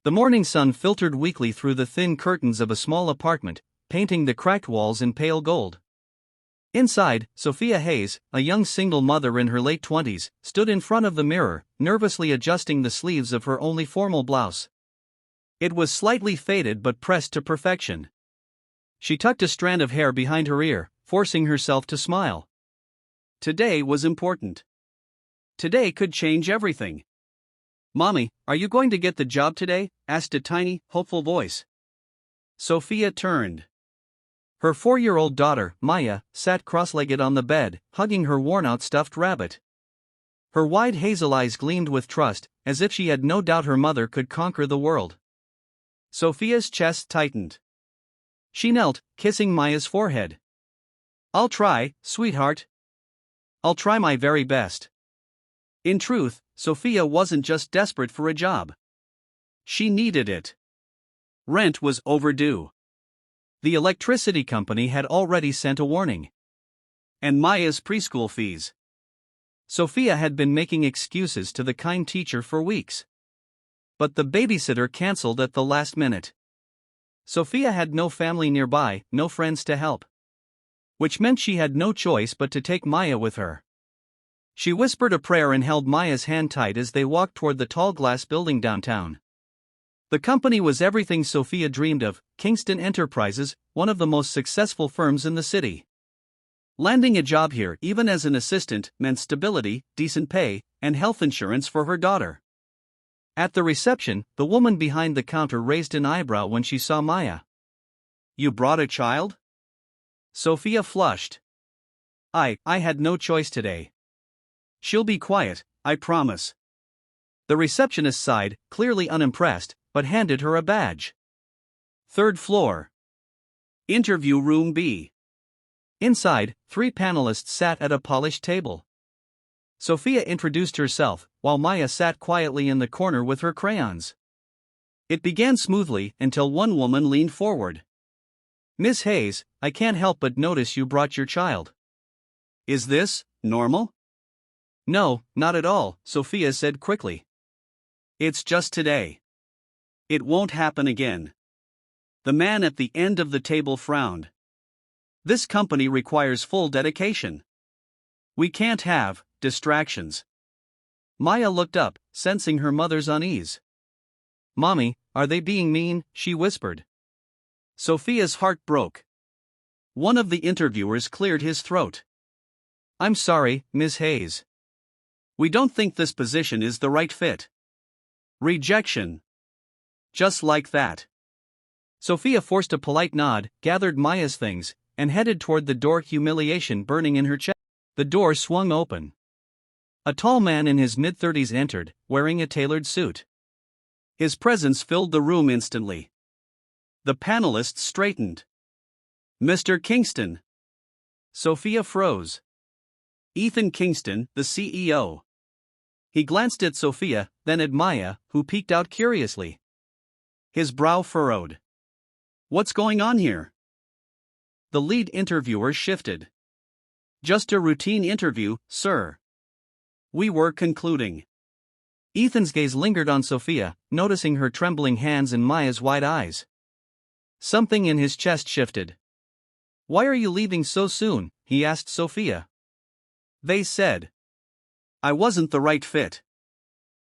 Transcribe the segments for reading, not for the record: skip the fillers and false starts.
The morning sun filtered weakly through the thin curtains of a small apartment, painting the cracked walls in pale gold. Inside, Sophia Hayes, a young single mother in her late 20s, stood in front of the mirror, nervously adjusting the sleeves of her only formal blouse. It was slightly faded but pressed to perfection. She tucked a strand of hair behind her ear, forcing herself to smile. Today was important. Today could change everything. "Mommy, are you going to get the job today?" asked a tiny, hopeful voice. Sophia turned. Her 4-year-old daughter, Maya, sat cross-legged on the bed, hugging her worn-out stuffed rabbit. Her wide hazel eyes gleamed with trust, as if she had no doubt her mother could conquer the world. Sophia's chest tightened. She knelt, kissing Maya's forehead. "I'll try, sweetheart. I'll try my very best." In truth, Sophia wasn't just desperate for a job. She needed it. Rent was overdue. The electricity company had already sent a warning. And Maya's preschool fees. Sophia had been making excuses to the kind teacher for weeks. But the babysitter canceled at the last minute. Sophia had no family nearby, no friends to help. Which meant she had no choice but to take Maya with her. She whispered a prayer and held Maya's hand tight as they walked toward the tall glass building downtown. The company was everything Sophia dreamed of, Kingston Enterprises, one of the most successful firms in the city. Landing a job here, even as an assistant, meant stability, decent pay, and health insurance for her daughter. At the reception, the woman behind the counter raised an eyebrow when she saw Maya. "You brought a child?" Sophia flushed. I had no choice today. "She'll be quiet, I promise." The receptionist sighed, clearly unimpressed, but handed her a badge. Third floor. Interview room B. Inside, 3 panelists sat at a polished table. Sophia introduced herself, while Maya sat quietly in the corner with her crayons. It began smoothly until one woman leaned forward. "Miss Hayes, I can't help but notice you brought your child. Is this normal?" "No, not at all," Sophia said quickly. "It's just today. It won't happen again." The man at the end of the table frowned. "This company requires full dedication. We can't have distractions." Maya looked up, sensing her mother's unease. "Mommy, are they being mean?" she whispered. Sophia's heart broke. One of the interviewers cleared his throat. "I'm sorry, Miss Hayes. We don't think this position is the right fit." Rejection. Just like that. Sophia forced a polite nod, gathered Maya's things, and headed toward the door, humiliation burning in her chest. The door swung open. A tall man in his mid-30s entered, wearing a tailored suit. His presence filled the room instantly. The panelists straightened. "Mr. Kingston." Sophia froze. "Ethan Kingston, the CEO." He glanced at Sophia, then at Maya, who peeked out curiously. His brow furrowed. "What's going on here?" The lead interviewer shifted. "Just a routine interview, sir." We were concluding. Ethan's gaze lingered on Sophia, noticing her trembling hands and Maya's wide eyes. Something in his chest shifted. "Why are you leaving so soon?" he asked Sophia. "They said I wasn't the right fit."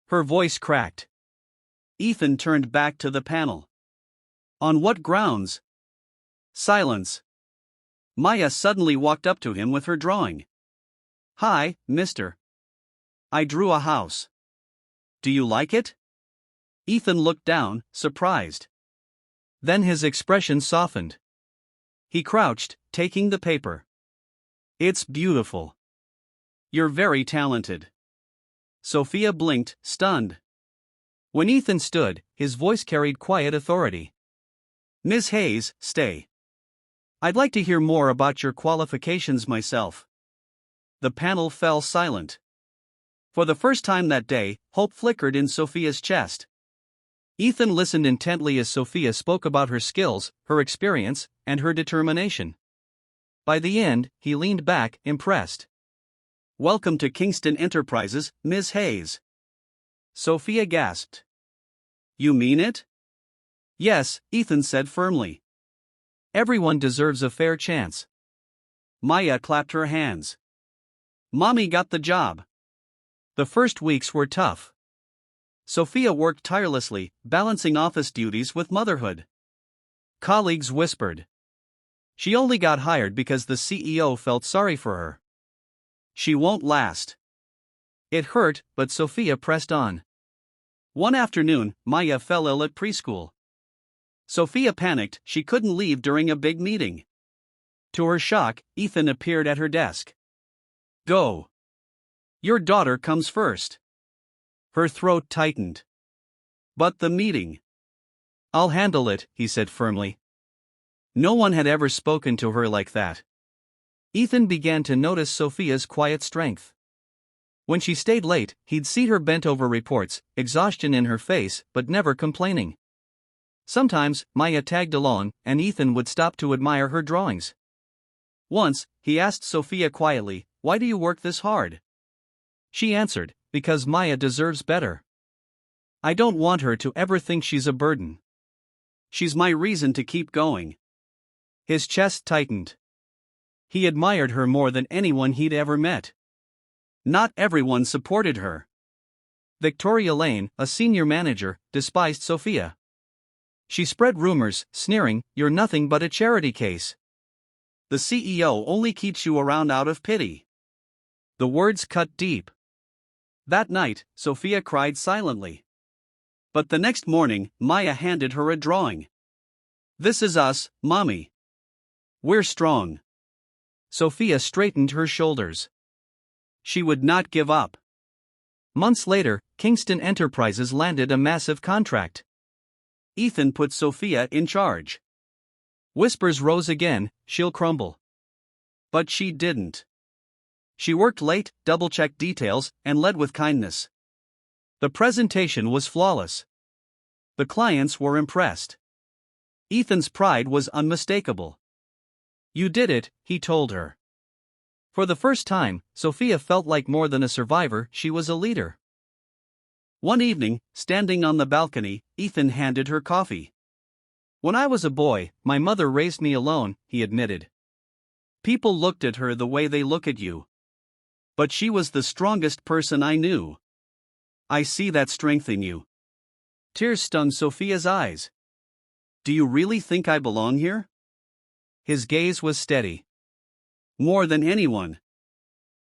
Her voice cracked. Ethan turned back to the panel. "On what grounds?" Silence. Maya suddenly walked up to him with her drawing. "Hi, mister. I drew a house. Do you like it?" Ethan looked down, surprised. Then his expression softened. He crouched, taking the paper. "It's beautiful. You're very talented." Sophia blinked, stunned. When Ethan stood, his voice carried quiet authority. "Miss Hayes, stay. I'd like to hear more about your qualifications myself." The panel fell silent. For the first time that day, hope flickered in Sophia's chest. Ethan listened intently as Sophia spoke about her skills, her experience, and her determination. By the end, he leaned back, impressed. "Welcome to Kingston Enterprises, Ms. Hayes." Sophia gasped. "You mean it?" Yes, Ethan said firmly. Everyone deserves a fair chance. Maya clapped her hands. Mommy got the job. The first weeks were tough. Sophia worked tirelessly, balancing office duties with motherhood. Colleagues whispered. She only got hired because the CEO felt sorry for her. She won't last. It hurt, but Sophia pressed on. One afternoon, Maya fell ill at preschool. Sophia panicked, she couldn't leave during a big meeting. To her shock, Ethan appeared at her desk. Go. Your daughter comes first. Her throat tightened. But the meeting. I'll handle it, he said firmly. No one had ever spoken to her like that. Ethan began to notice Sophia's quiet strength. When she stayed late, he'd see her bent over reports, exhaustion in her face, but never complaining. Sometimes, Maya tagged along, and Ethan would stop to admire her drawings. Once, he asked Sophia quietly, "Why do you work this hard?" She answered, "Because Maya deserves better. I don't want her to ever think she's a burden. She's my reason to keep going." His chest tightened. He admired her more than anyone he'd ever met. Not everyone supported her. Victoria Lane, a senior manager, despised Sophia. She spread rumors, sneering, "You're nothing but a charity case. The CEO only keeps you around out of pity." The words cut deep. That night, Sophia cried silently. But the next morning, Maya handed her a drawing. "This is us, Mommy. We're strong." Sophia straightened her shoulders. She would not give up. Months later, Kingston Enterprises landed a massive contract. Ethan put Sophia in charge. Whispers rose again, "She'll crumble." But she didn't. She worked late, double-checked details, and led with kindness. The presentation was flawless. The clients were impressed. Ethan's pride was unmistakable. "You did it," he told her. For the first time, Sophia felt like more than a survivor, she was a leader. One evening, standing on the balcony, Ethan handed her coffee. "When I was a boy, my mother raised me alone," he admitted. "People looked at her the way they look at you. But she was the strongest person I knew. I see that strength in you." Tears stung Sophia's eyes. "Do you really think I belong here?" His gaze was steady. "More than anyone.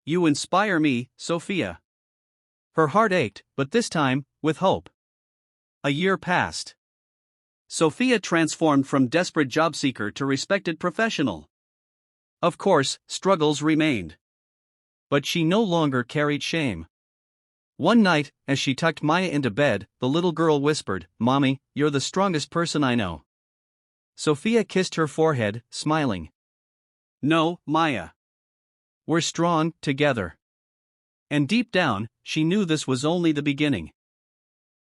You inspire me, Sophia." Her heart ached, but this time, with hope. A year passed. Sophia transformed from desperate job seeker to respected professional. Of course, struggles remained. But she no longer carried shame. One night, as she tucked Maya into bed, the little girl whispered, "Mommy, you're the strongest person I know." Sophia kissed her forehead, smiling. "No, Maya. We're strong, together." And deep down, she knew this was only the beginning.